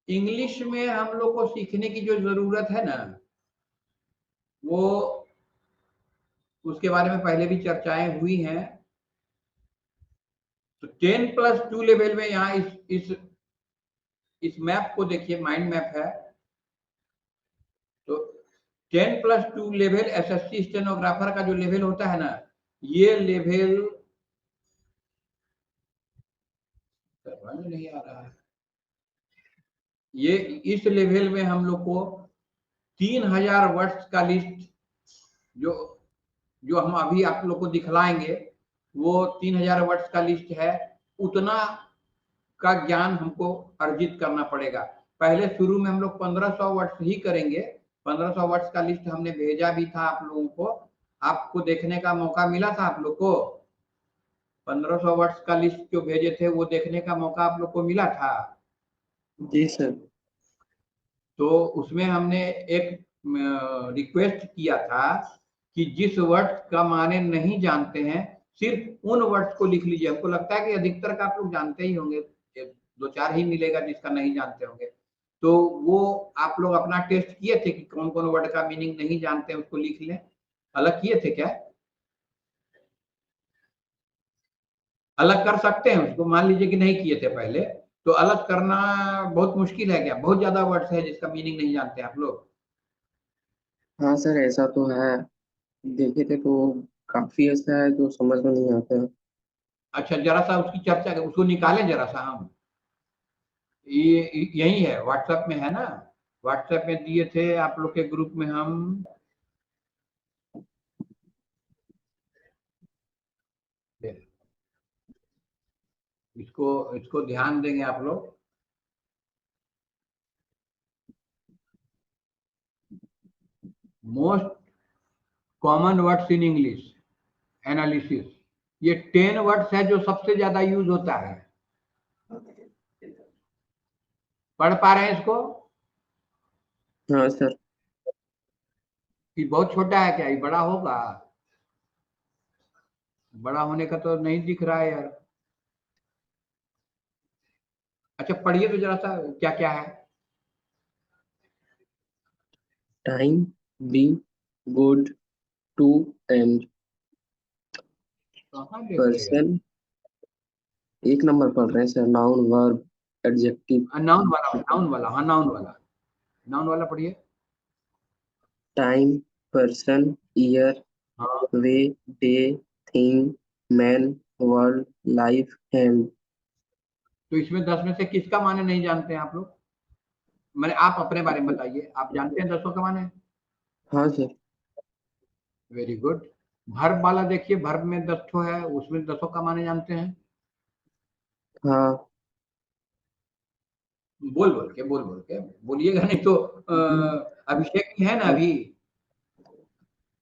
English में हम लोग को सीखने की जो जरूरत है ना, वो उसके बारे में पहले भी चर्चाएं हुई हैं। तो 10+2 लेवल में यहाँ इस मैप को देखिए, माइंड मैप है। तो 10+2 लेवल एसएससी स्टेनोग्राफर का जो लेवल होता है ना, ये लेवल समझ में नहीं आ रहा है। ये इस लेवल में हम लोग को 3000 वर्ड्स का लिस्ट जो जो हम अभी आप लोग को दिखलाएंगे, वो 3000 वर्ड्स का लिस्ट है। उतना का ज्ञान हमको अर्जित करना पड़ेगा। पहले शुरू में हम लोग 1500 वर्ड्स ही करेंगे। 1500 वर्ड्स का लिस्ट हमने भेजा भी था आप लोगों को, आपको देखने का मौका मिला था आप लोग को। 1500 वर्ड्स का लिस्ट जो भेजे थे वो देखने का मौका आप लोग को मिला था। जी सर। तो उसमें हमने एक रिक्वेस्ट किया था कि जिस वर्ड का माने नहीं जानते हैं, सिर्फ उन वर्ड्स को लिख लीजिए। हमको लगता है कि अधिकतर का आप लोग जानते ही होंगे, दो चार ही मिलेगा जिसका नहीं जानते होंगे। तो वो आप लोग अपना टेस्ट किए थे कि कौन कौन वर्ड का मीनिंग नहीं जानते हैं, उसको लिख लें। अलग किए थे क्या? अलग कर सकते हैं उसको, मान लीजिए कि नहीं किए थे पहले, तो अलग करना बहुत मुश्किल है क्या? बहुत ज्यादा वर्ड्स है जिसका मीनिंग नहीं जानते आप लोग। हाँ सर, ऐसा तो है। देखे थे तो काफी ऐसा है जो समझ में नहीं आता है। अच्छा, जरा सा उसकी चर्चा उसको निकालें जरा सा हम। ये यही है, व्हाट्सएप में है ना, व्हाट्सएप में दिए थे आप लोग के ग्रुप में हम। इसको इसको ध्यान देंगे आप लोग। Most common words in English analysis, ये 10 वर्ड्स है जो सबसे ज्यादा यूज होता है। पढ़ पा रहे हैं इसको? हाँ सर। ये बहुत छोटा है क्या? ये बड़ा होगा? बड़ा होने का तो नहीं दिख रहा है यार। अच्छा, पढ़िए तो जरा सा क्या क्या है। Time, B, good, to, and, कहाँ देख रहे हैं? पर्सन। एक नंबर पढ़ रहे हैं sir, noun, verb, adjective. Noun वाला, नाउन वाला, हाँ नाउन वाला, नाउन वाला पढ़िए। टाइम, पर्सन, ईयर, हाँ, way, day, thing, man, world, life, hand. तो इसमें 10 में से किसका माने नहीं जानते हैं आप लोग? मैंने, आप अपने बारे में बताइए, आप जानते हैं 10 का माने? हाँ सर। Very good. भर्ब वाला देखिए, भर्ब में 10 है, उसमें 10 का माने जानते हैं? हाँ। बोल बोल के बोलिएगा, नहीं तो अभिषेक ही है ना अभी।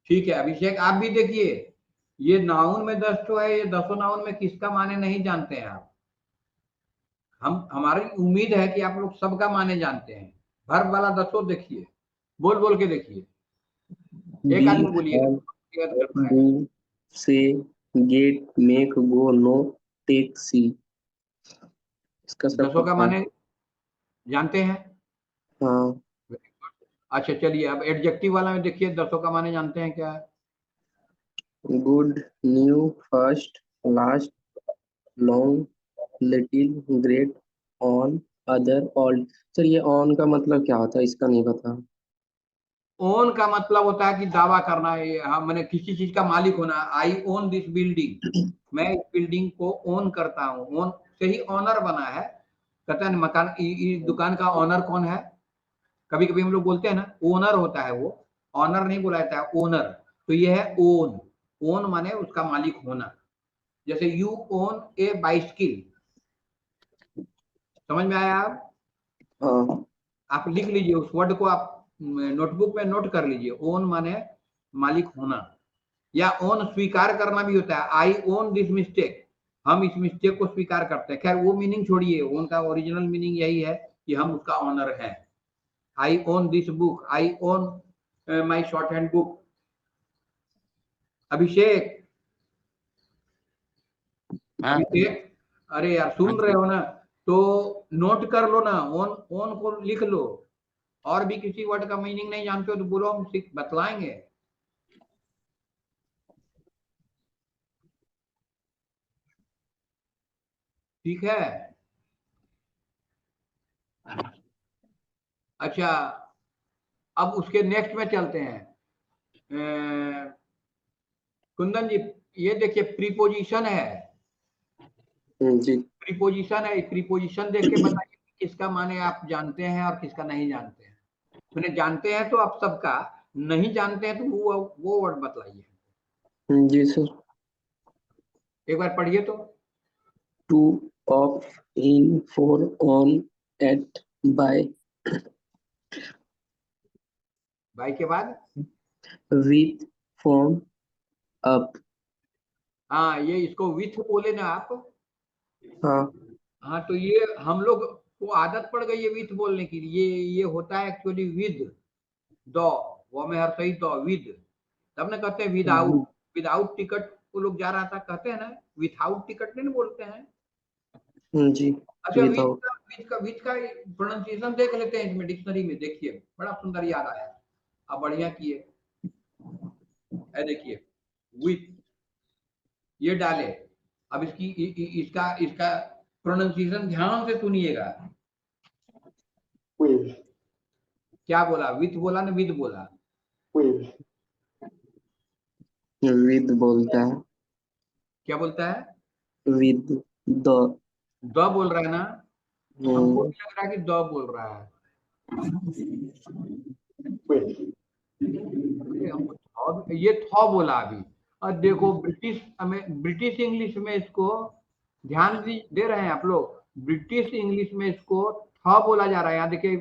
ठीक है अभिषेक, आप भी देखिए, ये नाउन में 10 है, ये 10 नाउन में किसका माने नहीं जानते हैं आप? हम, हमारी उम्मीद है कि आप लोग सबका माने जानते हैं। भर्ब वाला 10 देखिए, बोल बोल के देखिए, एक बी, आदमी हैव, बोलिएगा। डू, से, गेट, मेक, गो, नो, टेक, सी। इसका सब 10 का पता है। माने जानते हैं? हाँ। अच्छा चलिए, अब एडजेक्टिव वाला में देखिए, 10 का माने जानते हैं क्या? Good, new, first, last, long, little, great, on, other, all. Sir ये ऑन का मतलब क्या होता है, इसका नहीं पता। ओन का मतलब होता है कि दावा करना है, हाँ, मैंने किसी चीज का मालिक होना। आई ओन दिस बिल्डिंग, मैं इस बिल्डिंग को ओन करता हूँ। ओन से ही ऑनर बना है। कहते हैं मकान, इस दुकान का ऑनर कौन है? कभी कभी हम लोग बोलते हैं ना, ओनर होता है वो, ऑनर नहीं बोला जाता है, ओनर। तो ये है ओन। ओन माने उसका मालिक होना। जैसे यू ओन ए बाइसिकल, समझ में आया? हाँ। आप लिख लीजिए उस वर्ड को, आप नोटबुक में नोट कर लीजिए। ओन माने मालिक होना, या ओन स्वीकार करना भी होता है। आई ओन दिस मिस्टेक, हम इस मिस्टेक को स्वीकार करते हैं। खैर वो मीनिंग छोड़िए, ओन का ओरिजिनल मीनिंग यही है कि हम उसका ऑनर हैं। I own this book, I own my shorthand book. Abhishek, हाँ। अभिषेक, अरे यार हाँ सुन रहे जी। हो ना? तो नोट कर लो ना, ओन ओन को लिख लो। और भी किसी वर्ड का मीनिंग नहीं जानते हो तो बोलो, हम बतलाएंगे। ठीक है। अच्छा, अब उसके नेक्स्ट में चलते हैं। कुंदन जी, ये देखिए प्रीपोजिशन है। जी। प्रीपोजिशन है, प्रीपोजिशन देख के बताइए किसका माने आप जानते हैं और किसका नहीं जानते हैं। मैंने जानते हैं तो आप सबका, नहीं जानते हैं तो वो वर्ड बतलाइए। जी सर। एक बार पढ़िए तो। To, of, in, for, on, at, by, by के बाद विथ, फ्रॉम, अप। हाँ, ये इसको विथ बोले ना आप। हाँ। हाँ, तो ये हम लोग को आदत पड़ गई है विथ बोलने की। ये होता है एक्चुअली विद, दो, वो में हर सही दो, विद। तब ना कहते हैं विदाउट। विदाउट टिकट वो लोग जा रहा था, कहते हैं ना विथआउट टिकट नहीं बोलते हैं। जी। अच्छा, विदाउट। विथ का प्रोनाउंसिएशन देख लेते हैं इसमें डिक्शनरी में। देखिए बड़ा सुंदर याद आया, आप बढ़िया किए। देखिए विथ, ये डाले। अब इसका इसका प्रोनाउंसिएशन ध्यान से सुनिएगा। क्या बोला, विथ बोला ना विद बोला? विद बोलता है। क्या बोलता है? With, the. द बोल रहा है ना? हमको भी लग रहा है कि द बोल रहा है। ये थॉ बोला अभी। और देखो ब्रिटिश इंग्लिश में इसको ध्यान दे रहे हैं आप लोग। ब्रिटिश इंग्लिश में इसको थॉ बोला जा रहा है। यहाँ देखिए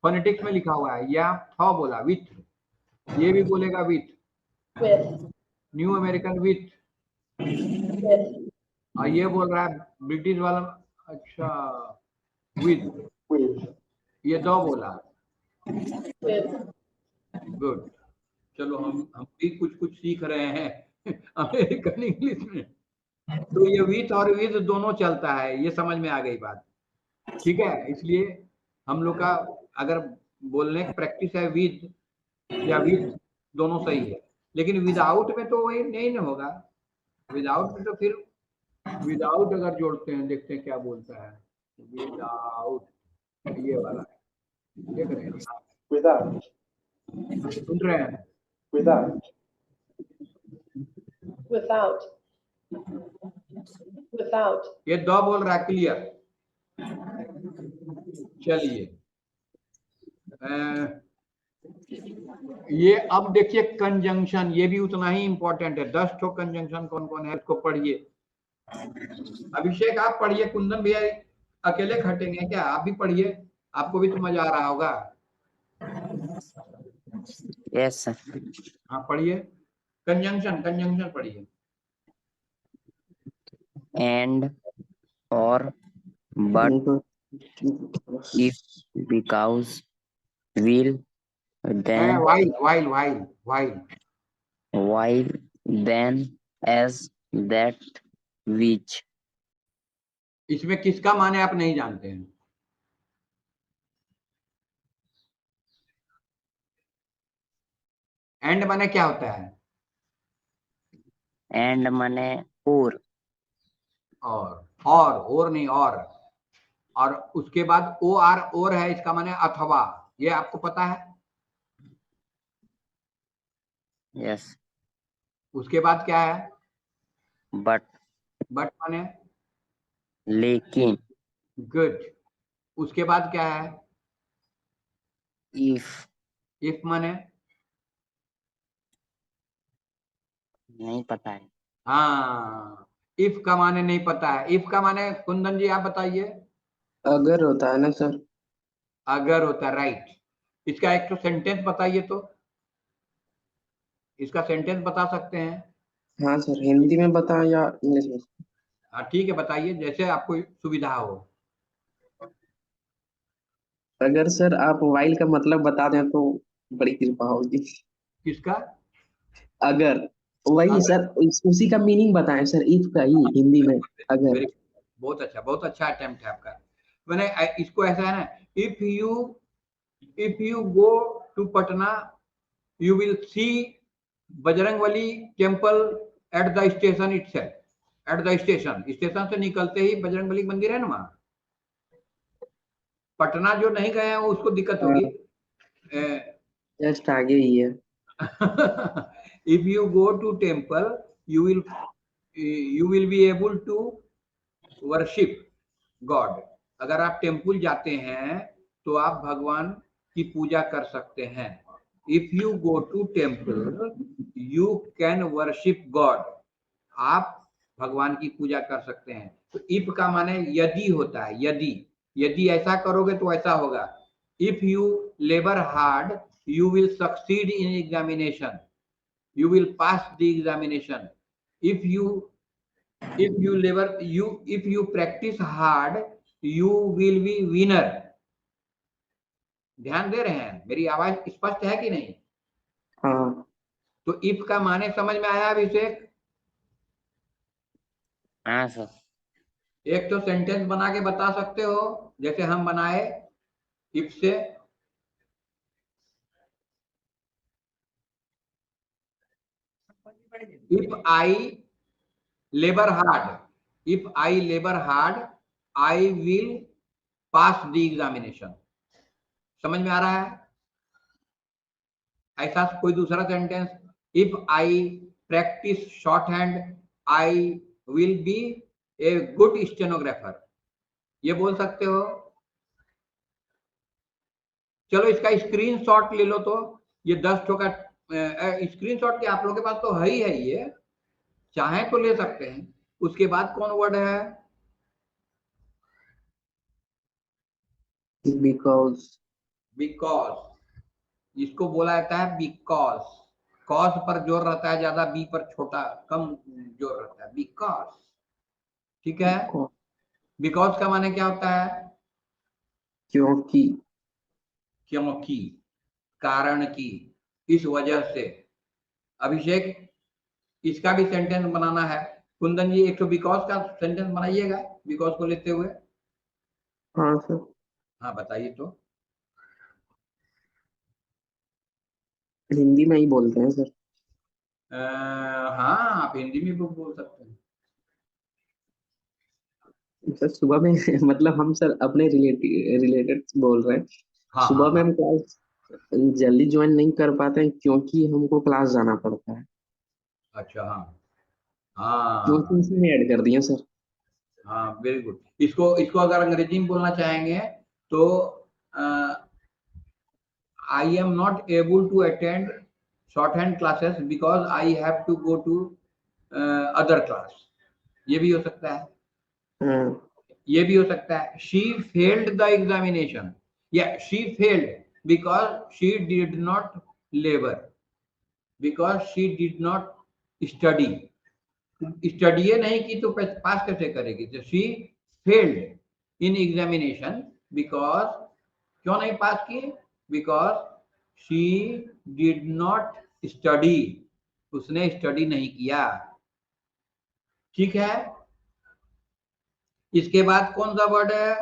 फोनेटिक्स में लिखा हुआ है, या थॉ बोला विथ। ये भी बोलेगा विथ, न्यू अमेरिकन विथ। और ये बोल रहा है ब्रिटिश वाला, अच्छा, विथ। ये दो बोला। गुड। चलो हम भी कुछ कुछ सीख रहे हैं अमेरिकन इंग्लिश में। तो ये विथ और विद दोनों चलता है, ये समझ में आ गई बात। ठीक है, इसलिए हम लोग का अगर बोलने की प्रैक्टिस है विद या विथ, दोनों सही है। लेकिन विदाउट में तो वही नहीं ना होगा। विदाउट में तो फिर विदाउट अगर जोड़ते हैं, देखते हैं क्या बोलता है विदाउट। ये वाला देख रहे हैं, Without, सुन रहे हैं? without, without, without, ये दो बोल रहा है, क्लियर। चलिए, ये अब देखिए कंजंक्शन, ये भी उतना ही इंपॉर्टेंट है। 10 ठो कंजंक्शन कौन कौन है इसको पढ़िए। अभिषेक आप पढ़िए, कुंदन भैया अकेले खटेंगे क्या? आप भी पढ़िए, आपको भी तो मजा आ रहा होगा। Yes sir. हाँ पढ़िए, कंजंक्शन पढ़िए। एंड, और, but, if, because, will, then, while, while, then, as, that, which। इसमें किसका माने आप नहीं जानते हैं? एंड माने क्या होता है? एंड माने और नहीं, और उसके बाद ओ आर, और है, इसका माने अथवा। ये आपको पता है? यस। उसके बाद क्या है? बट माने लेकिन। गुड। उसके बाद क्या है? इफ माने नहीं पता है। हाँ, इफ का माने नहीं पता है। इफ का माने कुंदन जी आप बताइए। अगर होता है ना सर? अगर होता है, राइट। इसका एक तो सेंटेंस बताइए तो। इसका सेंटेंस बता सकते हैं? हाँ सर, हिंदी में बताएं या इंग्लिश में? हाँ ठीक है, बताइए जैसे आपको सुविधा हो। अगर सर आप वाइल का मतलब बता दें तो बड़ी कृपा होगी। किसका? अगर, वही अगर, सर, उसी का मीनिंग बताएं सर, इफ का ही हिंदी में। अगर। बहुत अच्छा अटेम्प्ट है आपका। मैंने इसको ऐसा है ना, if you go to Patna you will see Bajrangbali temple at the station itself, at the station से निकलते ही बजरंगबली मंदिर है ना वहां। पटना जो नहीं गए हैं उसको दिक्कत होगी। जस्ट आगे ही है। if you go to temple you will be able to worship God। अगर आप टेम्पल जाते हैं तो आप भगवान की पूजा कर सकते हैं। if you go to temple you can worship God। आप भगवान की पूजा कर सकते हैं। तो इफ का माने यदि होता है, यदि ऐसा करोगे तो ऐसा होगा। If you labour hard you will succeed in examination, you will pass the examination। if you practice hard you will be winner। ध्यान दे रहे हैं, मेरी आवाज स्पष्ट है कि नहीं? हाँ तो इफ का माने समझ में आया अभिषेक? हाँ सर। एक तो सेंटेंस बना के बता सकते हो जैसे हम बनाए इफ से। If I labor hard, I will pass the examination। समझ में आ रहा है? ऐसा कोई दूसरा sentence, if I practice short hand I will B a good stenographer, ये बोल सकते हो। चलो इसका स्क्रीनशॉट ले लो। तो ये 10 ठो का स्क्रीनशॉट के आप लोगों के पास तो है ही है, ये चाहे तो ले सकते हैं। उसके बाद कौन वर्ड है? बिकॉज, इसको बोला जाता है बिकॉज। कॉज पर जोर रहता है ज्यादा, बी पर छोटा कम जोर रहता है, बिकॉज। ठीक है। बिकॉज का माने क्या होता है? क्योंकि, क्योंकि, कारण की, इस वजह से। अभिषेक इसका भी सेंटेंस बनाना है। कुंदन जी एक तो बिकॉज का सेंटेंस बनाइएगा, बिकॉज को लेते हुए। हाँ सर। हाँ बताइए तो। हिंदी में ही बोलते हैं सर। हाँ आप हिंदी में भी बोल सकते हैं। सर सुबह में मतलब हम सर अपने रिलेटेड बोल रहे हैं। हाँ सुबह हाँ में हम क्लास जल्दी ज्वाइन नहीं कर पाते हैं क्योंकि हमको क्लास जाना पड़ता है। अच्छा हाँ हाँ क्योंकि इसमें ऐड कर दिए सर। हाँ वेरी गुड। इसको अगर अंग्रेजी में बोलना चाहेंगे तो I am not able to attend shorthand classes because I have to go to other class, ये भी हो सकता है। ये भी हो सकता है शी फेल्ड द एग्जामिनेशन, या she failed because she did not labour, because she did not study. Study नहीं की तो पास कैसे करेगी? तो she failed in examination because, क्यों नहीं पास की? Because she did not study, उसने स्टडी नहीं किया। ठीक है। इसके बाद कौन सा वर्ड है?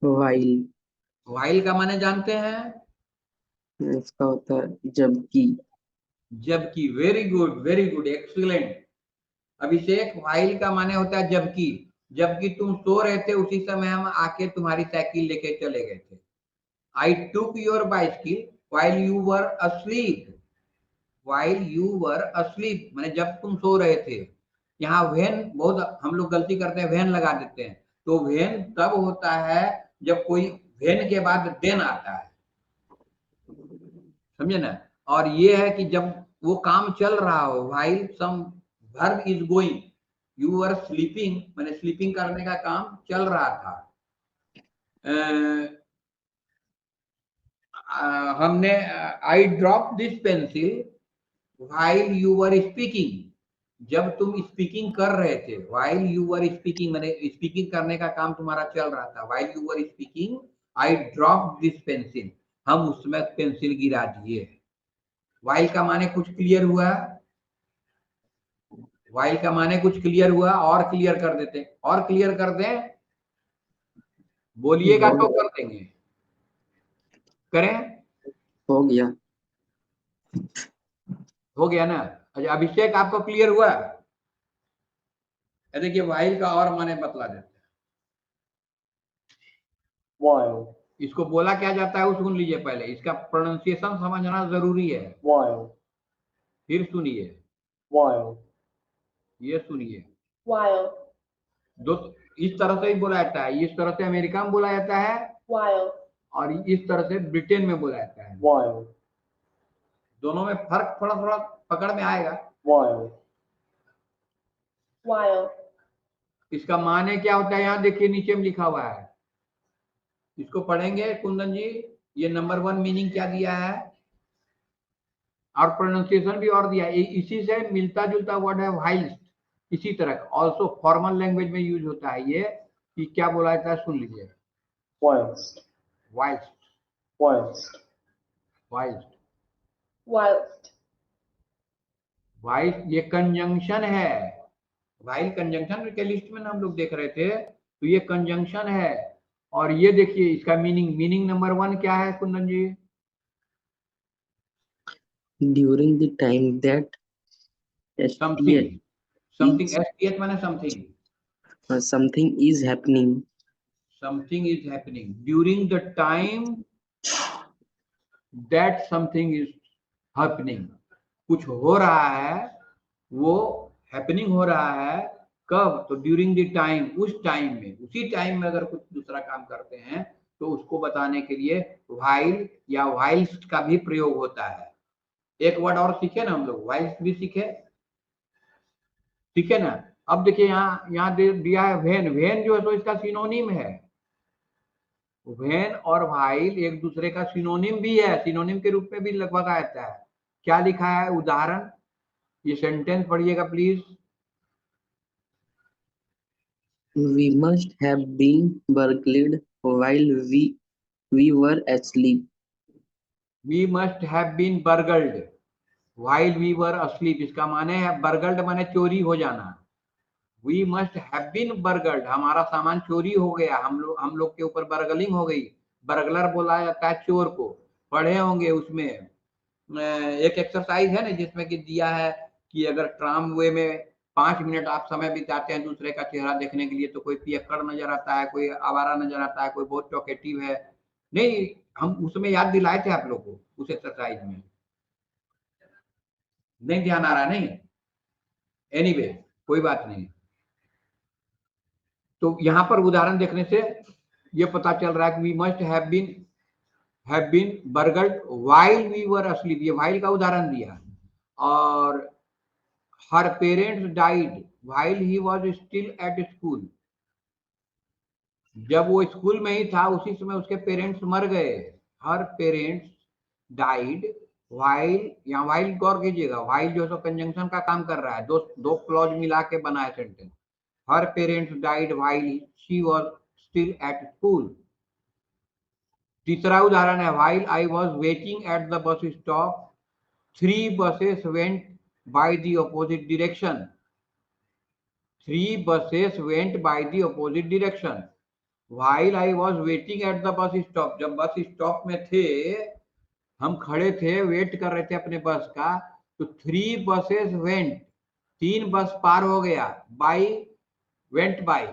वाइल। वाइल का माने जानते हैं? इसका होता है जबकि। जबकि। वेरी गुड एक्सीलेंट अभिषेक। वाइल का माने होता है जबकि। जबकि तुम सो रहे थे उसी समय हम आके तुम्हारी साइकिल लेके चले गए थे। आई टूक your bicycle while you were asleep, while you were asleep माने जब तुम सो रहे थे। यहाँ वेन बहुत हम लोग गलती करते हैं, वेन लगा देते हैं। तो वेन तब होता है जब कोई वेन के बाद देन आता है, समझे ना। और ये है कि जब वो काम चल रहा हो, while some verb is going, you were sleeping माने स्लीपिंग करने का काम चल रहा था। हमने I drop this pencil while you were speaking, जब तुम स्पीकिंग कर रहे थे। while you were speaking माने स्पीकिंग करने का काम तुम्हारा चल रहा था। while you were speaking I dropped this pencil, हम उसमें पेंसिल गिरा दिए। while का माने कुछ क्लियर हुआ? वाइल का माने कुछ क्लियर हुआ, और क्लियर कर देते, और क्लियर कर दें, बोलिएगा तो कर देंगे। करें? हो गया। हो गया ना? अच्छा अभिषेक आपको क्लियर हुआ? देखिए वाइल का और माने बतला देते हैं। while, इसको बोला क्या जाता है वो सुन लीजिए पहले, इसका प्रोनाउंसिएशन समझना जरूरी है। while, फिर सुनिए, while, ये सुनिए, while, दो इस तरह से ही बोला जाता है, इस तरह से अमेरिका में बोला जाता है while, और इस तरह से ब्रिटेन में बोला जाता है। while, दोनों में फर्क थोड़ा थोड़ा पकड़ में आएगा। while, while, इसका माने क्या होता है, यहाँ देखिए नीचे में लिखा हुआ है, इसको पढ़ेंगे कुंदन जी। ये नंबर 1 मीनिंग क्या दिया है और प्रोनाउंसिएशन भी और दिया है। इसी से मिलता जुलता वर्ड है वाइल्स्ट। इसी तरह ऑल्सो फॉर्मल लैंग्वेज में यूज होता है ये, कि क्या बोला जाता है सुन लीजिए। whilst, whilst, whilst, whilst, whilst, whilst ये कंजंक्शन है। वाइल कंजंक्शन के लिस्ट में ना हम लोग देख रहे थे, तो ये कंजंक्शन है। और ये देखिए इसका मीनिंग नंबर 1 क्या है Kundan ji? During the time that something STH माने something, something is happening, something is happening during the time that something is happening। कुछ हो रहा है, वो हैपनिंग हो रहा है कब? तो ड्यूरिंग द टाइम, उस टाइम में, उसी टाइम में अगर कुछ दूसरा काम करते हैं तो उसको बताने के लिए व्हाइल या व्हाइल्स्ट का भी प्रयोग होता है। एक वर्ड और सीखे ना हम लोग, व्हाइल्स्ट भी सीखे, ठीक है ना? अब देखिए यहाँ दिया है वेन। वेन जो है तो इसका सिनोनिम है। वेन और व्हाइल एक दूसरे का सिनोनिम भी है, सिनोनिम के रूप में भी लगभग आता है। क्या लिखा है उदाहरण? ये सेंटेंस पढ़िएगा please. we must have been burgled while we were asleep। We must have been burgled while we were asleep। इसका माने है burgled माने चोरी हो जाना। We must have been burgled, हमारा सामान चोरी हो गया, हम लोग के ऊपर बर्गलिंग हो गई। बर्गलर बोला जाता है चोर को। पढ़े होंगे उसमें एक एक्सरसाइज है ना जिसमें कि दिया है कि अगर ट्रामवे में 5 मिनट आप समय बिताते हैं दूसरे का चेहरा देखने के लिए, तो कोई पियक्कड़ नजर आता है, कोई आवारा नजर आता है, कोई बहुत टॉकेटिव है। नहीं, हम उसमें याद दिलाए थे आप लोग को उस एक्सरसाइज में, नहीं ध्यान आ रहा? नहीं, एनीवे कोई बात नहीं। तो यहाँ पर उदाहरण देखने से ये पता चल रहा है कि we must have been burgled while we were asleep, ये व्हाइल का उदाहरण दिया। और हर parents died while he was still at school, जब वो स्कूल में ही था उसी समय उसके पेरेंट्स मर गए। हर पेरेंट्स डाइड व्हाइल, यहाँ व्हाइल गौर कीजिएगा, व्हाइल जो है कंजंक्शन का काम कर रहा है, दो क्लॉज मिला के बना है sentence. Her parents died while she was still at school. तीसरा उदाहरण है while I was waiting at the bus stop 3 buses went by the opposite direction। 3 buses went by the opposite direction। While I was waiting at the bus stop, जब bus stop में थे, हम खड़े थे, wait कर रहे थे अपने बस का, तो 3 buses went, 3 बस पार हो गया, by went by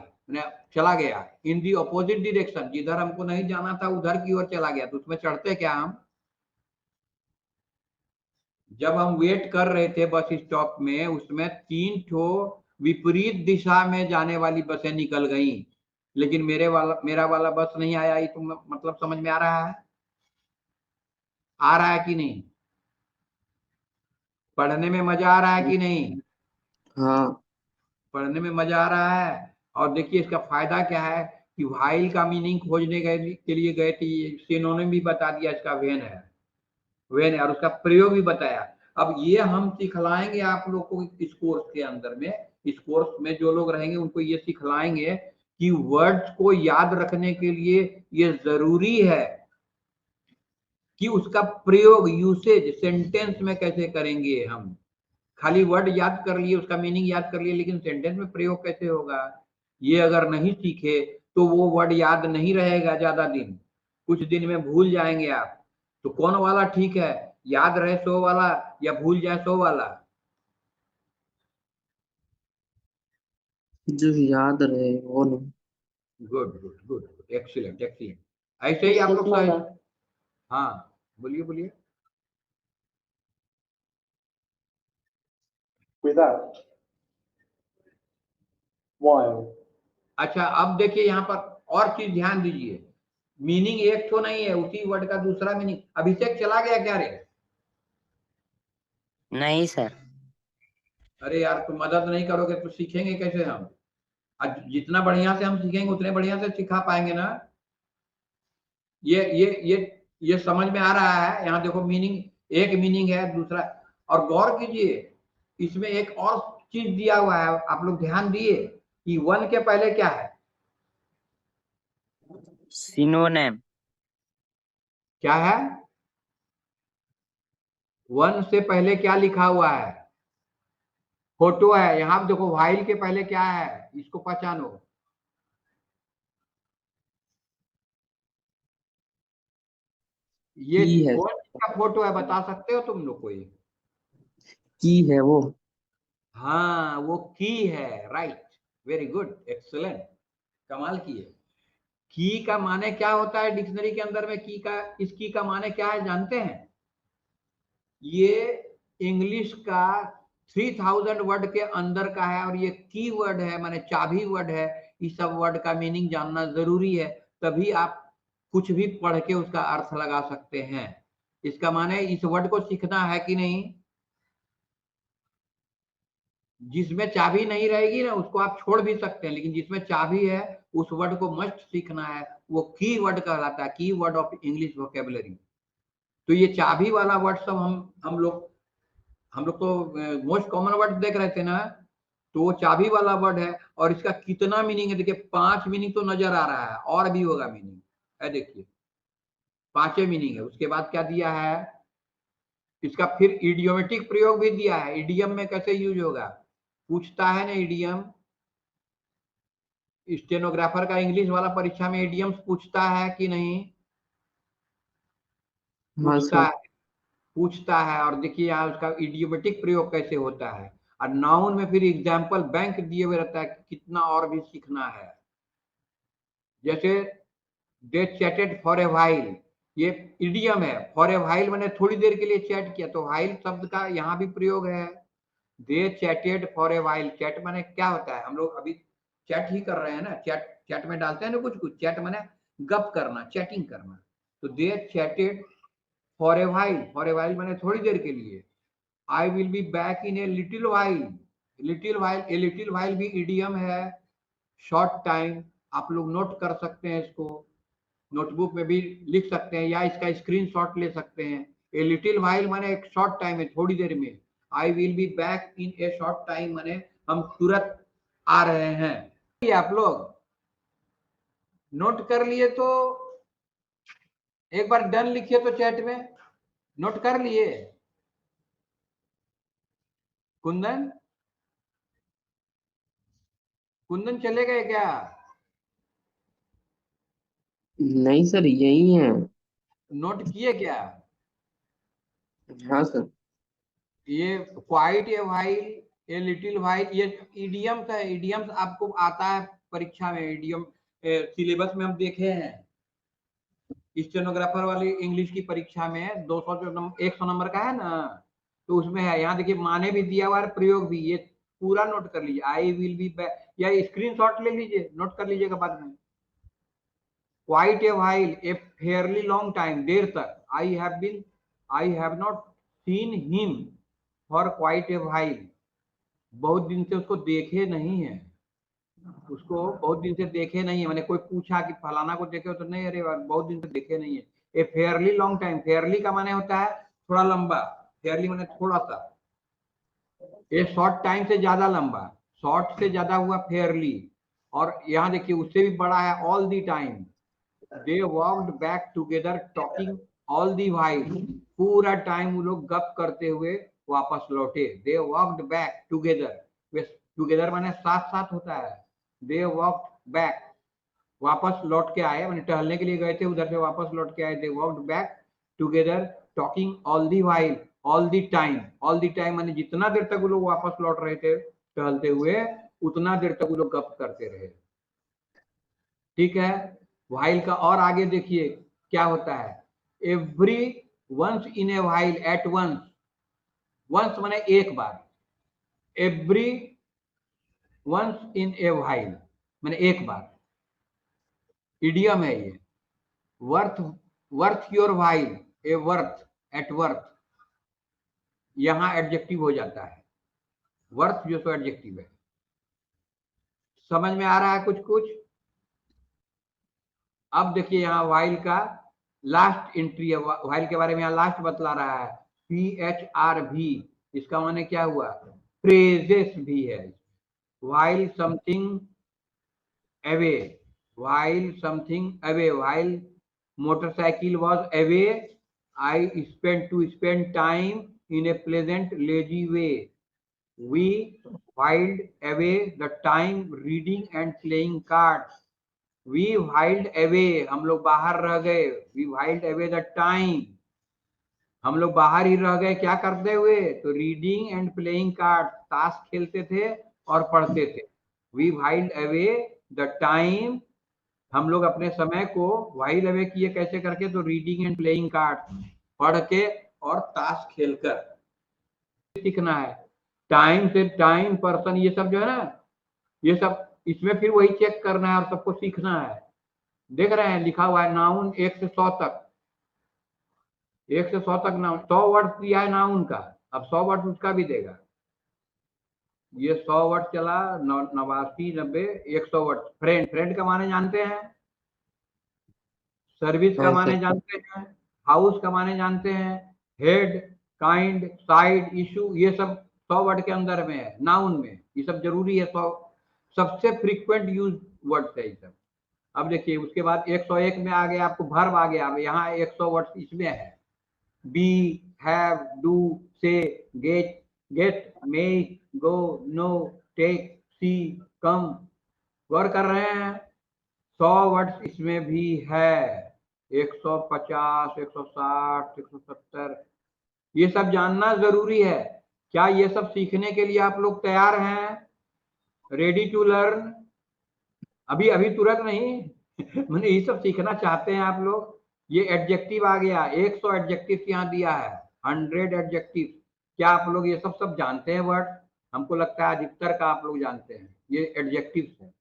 चला गया, इन दी अपोजिट डायरेक्शन, जिधर हमको नहीं जाना था उधर की ओर चला गया। तो उसमें चढ़ते क्या हम, जब हम वेट कर रहे थे बस स्टॉप में, उसमें 3 ठो विपरीत दिशा में जाने वाली बसें निकल गईं, लेकिन मेरा वाला बस नहीं आया। ये तो मतलब समझ में आ रहा है? आ रहा है कि नहीं? पढ़ने में मजा आ रहा है कि नहीं? हाँ, पढ़ने में मजा आ रहा है। और देखिए इसका फायदा क्या है कि व्हाइल का मीनिंग खोजने के लिए गए थे, सिनोनिम भी बता दिया इसका वेन है, वेन है, और उसका प्रयोग भी बताया। अब ये हम सिखलाएंगे आप लोग को इस कोर्स के अंदर में। इस कोर्स में जो लोग रहेंगे उनको ये सिखलाएंगे कि वर्ड्स को याद रखने के लिए ये जरूरी है कि उसका प्रयोग, यूसेज सेंटेंस में कैसे करेंगे हम। खाली वर्ड याद कर लिए, उसका मीनिंग याद कर लिए, लेकिन सेंटेंस में प्रयोग कैसे होगा, ये अगर नहीं सीखे तो वो वर्ड याद नहीं रहेगा ज्यादा दिन, कुछ दिन में भूल जाएंगे आप। तो कौन वाला ठीक है, याद रहे सो वाला या भूल जाए सो वाला? जो याद रहे वो नहीं। Good good good, excellent excellent. ऐसे ही आप लोग Mrs. सही। Mother. हाँ बोलिए बोलिए। Without. While. अच्छा अब देखिए यहाँ पर और चीज ध्यान दीजिए, मीनिंग एक तो नहीं है, उसी वर्ड का दूसरा मीनिंग। अभिषेक चला गया क्या रे? नहीं सर। अरे यार तुम मदद नहीं करोगे तो सीखेंगे कैसे हम? आज जितना बढ़िया से हम सीखेंगे उतने बढ़िया से सिखा पाएंगे ना। ये समझ में आ रहा है? यहाँ देखो मीनिंग, एक मीनिंग है, दूसरा। और गौर कीजिए इसमें एक और चीज दिया हुआ है, आप लोग ध्यान दिए कि वन के पहले क्या है? सिनोनिम। क्या है? वन से पहले क्या लिखा हुआ है? फोटो है। यहाँ देखो व्हाइल के पहले क्या है, इसको पहचानो। ये की है, कौन सा फोटो है बता सकते हो तुम लोग कोई? की है वो। हाँ वो की है, राइट, वेरी गुड, एक्सीलेंट, कमाल की है। की का माने क्या होता है डिक्शनरी के अंदर में? की का, इस की का माने क्या है जानते हैं? ये इंग्लिश का 3000 वर्ड के अंदर का है, और ये की वर्ड है, माने चाबी वर्ड है। इस सब वर्ड का मीनिंग जानना जरूरी है, तभी आप कुछ भी पढ़ के उसका अर्थ लगा सकते हैं। इसका माने इस वर्ड को सीखना है कि नहीं? जिसमें चाबी नहीं रहेगी ना उसको आप छोड़ भी सकते हैं, लेकिन जिसमें चाबी है उस वर्ड को मस्ट सीखना है। वो की वर्ड कहलाता है, की वर्ड ऑफ इंग्लिश वोकेबलरी। तो ये चाबी वाला वर्ड सब हम लोग तो मोस्ट कॉमन वर्ड देख रहे थे ना, तो वो चाबी वाला वर्ड है। और इसका कितना मीनिंग है देखिए, 5 मीनिंग तो नजर आ रहा है, और भी होगा मीनिंग है, देखिए 5 मीनिंग है। उसके बाद क्या दिया है इसका, फिर इडियोमेटिक प्रयोग भी दिया है। इडियम में कैसे यूज होगा पूछता है ना, इडियम। स्टेनोग्राफर का इंग्लिश वाला परीक्षा में इडियम्स पूछता है कि नहीं? हाँ पूछता सर। है, पूछता है। और देखिए यहाँ उसका इडियोमेटिक प्रयोग कैसे होता है। और नाउन में फिर एग्जाम्पल बैंक दिए हुए रहता है कि कितना और भी सीखना है। जैसे दे चैटेड फॉर ए व्हाइल, ये इडियम है। फॉर ए व्हाइल मैंने थोड़ी देर के लिए चैट किया, तो व्हाइल शब्द का यहाँ भी प्रयोग है। They chatted for a while, chat माने क्या होता है? हम लोग अभी चैट ही कर रहे हैं ना, चैट चैट में डालते हैं ना कुछ कुछ। चैट माने गप करना, चैटिंग करना। तो they chatted for a while, for a while माने थोड़ी देर के लिए। I will be back in a little while, little while, a little while भी इडियम है, शॉर्ट टाइम। आप लोग नोट कर सकते हैं इसको, नोटबुक में भी लिख सकते हैं या इसका स्क्रीनशॉट ले सकते हैं। ए लिटिल व्हाइल माने एक शॉर्ट टाइम है, थोड़ी देर में। आई will be back in A short time माने हम तुरंत आ रहे हैं। ये आप लोग नोट कर लिए तो एक बार डन लिखिए तो चैट में। नोट कर लिए कुंदन? कुंदन चले गए क्या? नहीं सर यही है। नोट किए क्या? हाँ सर। ये quite a while, a little while, ये इडियम्स है। इडियम्स आपको आता है परीक्षा में, इडियम सिलेबस में हम देखे हैं। स्टेनोग्राफर वाली इंग्लिश की परीक्षा में 200 जो 100 नंबर का है ना, तो उसमें है। यहाँ देखिए माने भी दिया हुआ है, प्रयोग भी। ये पूरा नोट कर लीजिए। आई विल बी बैक, या स्क्रीनशॉट ले लीजिए, नोट कर लीजिएगा बाद में। Quite a while, a fairly long time, देर तक। I have not seen him for quite a while, बहुत दिन से उसको देखे नहीं है, उसको बहुत दिन से देखे नहीं है। मैंने कोई पूछा कि फलाना को देखे हो, तो नहीं, अरे बहुत दिन से देखे नहीं है। ए फेयरली लॉन्ग टाइम, फेयरली का माने होता है थोड़ा लंबा, फेयरली माने थोड़ा सा। ए शॉर्ट टाइम से ज्यादा लंबा, शॉर्ट से ज्यादा हुआ फेयरली। और यहाँ देखिए उससे भी बड़ा है all the time. They walked back together talking all the while, पूरा टाइम वो लोग गप करते हुए वापस लौटे। दे वॉक्ड बैक टुगेदर, वे टुगेदर माने साथ साथ होता है। दे वॉक्ड बैक, वापस लौट के आए, मैंने टहलने के लिए गए थे, उधर से वापस लौट के आए। They walked back together talking all the while, all the time. All the time माने जितना देर तक वो लोग वापस लौट रहे थे टहलते हुए, उतना देर तक वो लोग गप करते रहे। ठीक है, वाइल का और आगे देखिए क्या होता है। Every once in a while, at once, once माने एक बार, every once in a while माने एक बार, इडियम है ये। Worth, worth your while, a worth, at worth, यहां एडजेक्टिव हो जाता है। वर्थ जो सो एडजेक्टिव है। समझ में आ रहा है कुछ कुछ? अब देखिए यहाँ वाइल का लास्ट एंट्री है, वाइल के बारे में यहाँ लास्ट बतला रहा है। PHR भी, इसका माने क्या हुआ? प्रेजेस भी है। While something away, while something away, while motorcycle was away, I spend to spend time in a pleasant lazy way, we whiled away the time reading and playing cards, we whiled away, हम लोग बाहर रह गए, we whiled away the time, हम लोग बाहर ही रह गए क्या करते हुए? तो रीडिंग एंड प्लेइंग कार्ड, ताश खेलते थे और पढ़ते थे। we whiled away the time, हम लोग अपने समय को while away किए कैसे करके? तो रीडिंग एंड प्लेइंग कार्ड, पढ़ के और ताश खेलकर। सीखना है टाइम से, टाइम, पर्सन, ये सब जो है ना, ये सब इसमें फिर वही चेक करना है और सबको सीखना है। देख रहे हैं लिखा हुआ है नाउन 1 से 100 तक, 1 से 100 तक नाउन, 100 वर्ड दिया है नाउन का, अब 100 वर्ड उसका भी देगा। ये 100 वर्ड चला, 89, 90, 100 वर्ड। फ्रेंड, फ्रेंड का माने जानते हैं? सर्विस का हाँ माने सर। जानते हैं? हाउस का माने जानते हैं? हेड, काइंड, साइड, इशू, ये सब 100 वर्ड के अंदर में है नाउन में। ये सब जरूरी है, 100 सबसे फ्रीक्वेंट यूज वर्ड है ये सब। अब देखिए उसके बाद 101 में आ गया आपको वर्ब आ गया। यहाँ 100 वर्ड इसमें है। बी, हैव, डू, से, गेट, गेट, मेक, गो, नो, टेक, सी, कम। गौर कर रहे हैं 100 वर्ड्स इसमें भी है। 150, 160, 170, ये सब जानना जरूरी है। क्या ये सब सीखने के लिए आप लोग तैयार हैं? Ready to learn? अभी अभी तुरंत नहीं मैंने ये सब सीखना चाहते हैं आप लोग? ये एडजेक्टिव आ गया, 100 एडजेक्टिव यहाँ दिया है, 100 एडजेक्टिव। क्या आप लोग ये सब जानते हैं वर्ड? हमको लगता है अधिकतर का आप लोग जानते हैं ये एडजेक्टिव है।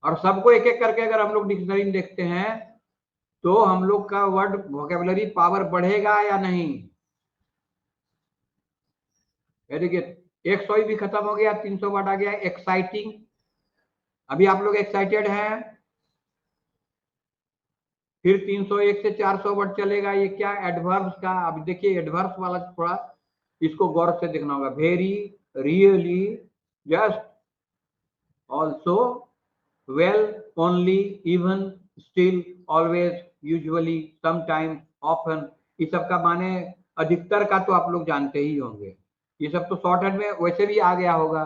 और सबको एक एक करके अगर हम लोग डिक्शनरी में देखते हैं तो हम लोग का वर्ड वोकेबुलरी पावर बढ़ेगा या नहीं? देखिए 100 भी खत्म हो गया, 300 वर्ड आ गया। एक्साइटिंग, अभी आप लोग एक्साइटेड हैं? फिर 301 से 400 वर्ड चलेगा। ये क्या? एडवर्ब्स का। अब देखिए एडवर्ब्स वाला थोड़ा इसको गौर से देखना होगा। Very, really, just, also, well, only, even, still, always, usually, sometime, often, ये सब का माने अधिकतर का तो आप लोग जानते ही होंगे। ये सब तो शॉर्टहैंड में वैसे भी आ गया होगा।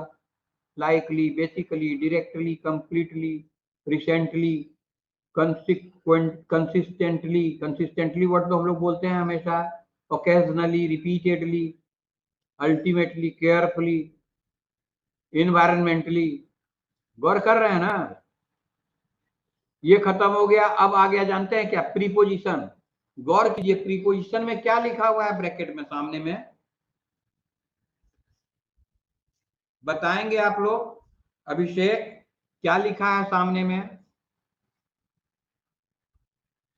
Likely, basically, directly, completely, recently, consistently, consistently word तो हम लोग बोलते हैं हमेशा। Occasionally, repeatedly, ultimately, carefully, environmentally. गौर कर रहे हैं ना? ये खत्म हो गया। अब आ गया जानते हैं क्या? प्रीपोजिशन। गौर कीजिए प्रीपोजिशन में क्या लिखा हुआ है ब्रैकेट में सामने में, बताएंगे आप लोग? अभिषेक क्या लिखा है सामने में?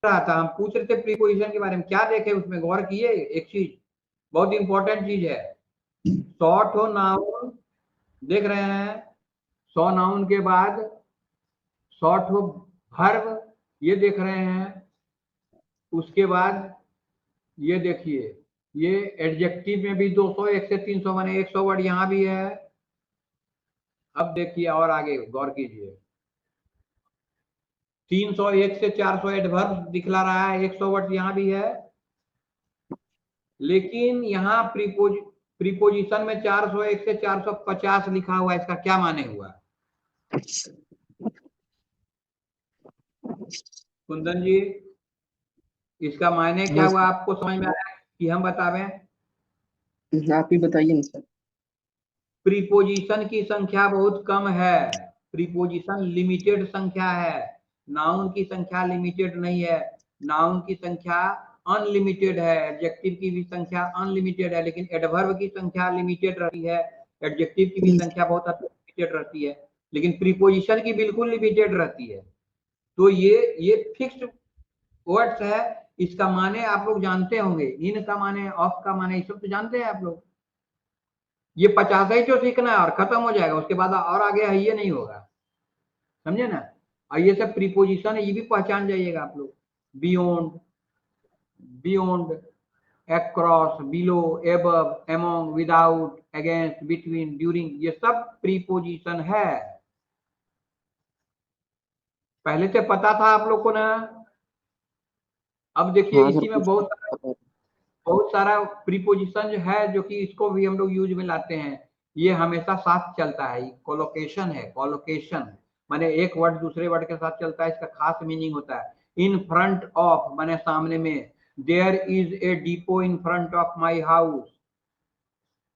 रहा था, हम पूछ रहे थे प्रीपोजिशन के बारे में, क्या देखे उसमें? गौर किए एक चीज, बहुत इंपॉर्टेंट चीज है। शॉर्ट हो नाउन, देख रहे हैं? 100 नाउन के बाद शॉर्ट हो वर्ब, ये देख रहे हैं? उसके बाद ये देखिए, ये एडजेक्टिव में भी 200, 1 से 300 माने 100 वर्ड यहाँ भी है। अब देखिए और आगे गौर कीजिए, 301 से 400 एडवर्ब दिखला रहा है, 100 वर्ड यहाँ भी है। लेकिन यहाँ प्रीपोजिशन में 401 से 450 लिखा हुआ है, इसका क्या माने हुआ? कुंदन जी, इसका मायने क्या हाँ हुआ? सर, आपको समझ में आया कि हम बतावें? आप ही बताइए ना सर। प्रीपोजिशन की संख्या बहुत कम है, प्रीपोजिशन लिमिटेड संख्या है, नाउन की संख्या लिमिटेड नहीं है, नाउन की संख्या अनलिमिटेड है, एडजेक्टिव की भी संख्या अनलिमिटेड है, लेकिन एडवर्ब की संख्या लिमिटेड रहती है, एडजेक्टिव की भी संख्या बहुत लिमिटेड रहती है, लेकिन प्रीपोजिशन की बिल्कुल लिमिटेड रहती है। तो ये फिक्स्ड वर्ड्स है, इसका माने आप लोग जानते होंगे, इन का माने, ऑफ का माने, ये सब तो जानते हैं आप लोग। ये 50 ही जो सीखना है और खत्म हो जाएगा, उसके बाद और आगे है ये नहीं होगा, समझे ना? और ये सब प्रीपोजिशन है, ये भी पहचान जाइएगा आप लोग। Beyond, beyond, across, below, above, among, without, against, between, during, ये सब प्रीपोजिशन है। पहले से पता था आप लोग को ना? अब देखिए हाँ सर, इसी में कुछ बहुत सारा प्रीपोजिशन जो है, जो कि इसको भी हम लोग यूज में लाते हैं, ये हमेशा साथ चलता है। कोलोकेशन है, कोलोकेशन माने एक वर्ड दूसरे वर्ड के साथ चलता है, इसका खास मीनिंग होता है। इन फ्रंट ऑफ माने सामने में, there is a depot in front of my house,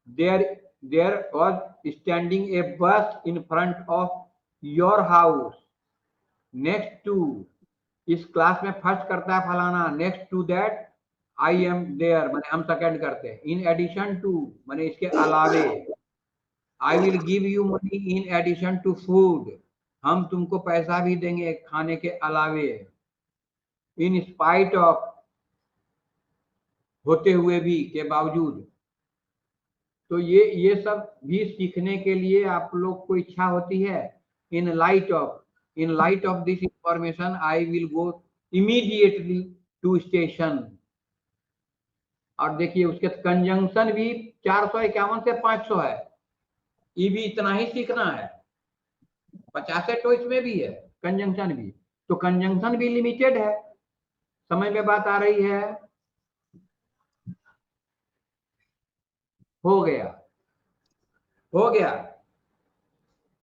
there was standing a bus in front of your house, next to, इस क्लास में फर्स्ट करता है फलाना, next to that I am there माने हम सेकंड करते हैं, इन एडिशन टू माने इसके अलावे, I will give you money in addition to food, हम तुमको पैसा भी देंगे खाने के अलावे, इन स्पाइट ऑफ होते हुए भी, के बावजूद। तो ये सब भी सीखने के लिए आप लोग को इच्छा होती है। In light of this information I will go immediately to station. और देखिए उसके कंजंक्शन भी 451 से 500 है, ये भी इतना ही सीखना है। 50 तो इसमें भी है कंजंक्शन भी, तो कंजंक्शन भी लिमिटेड है। समझ में बात आ रही है? हो गया, हो गया।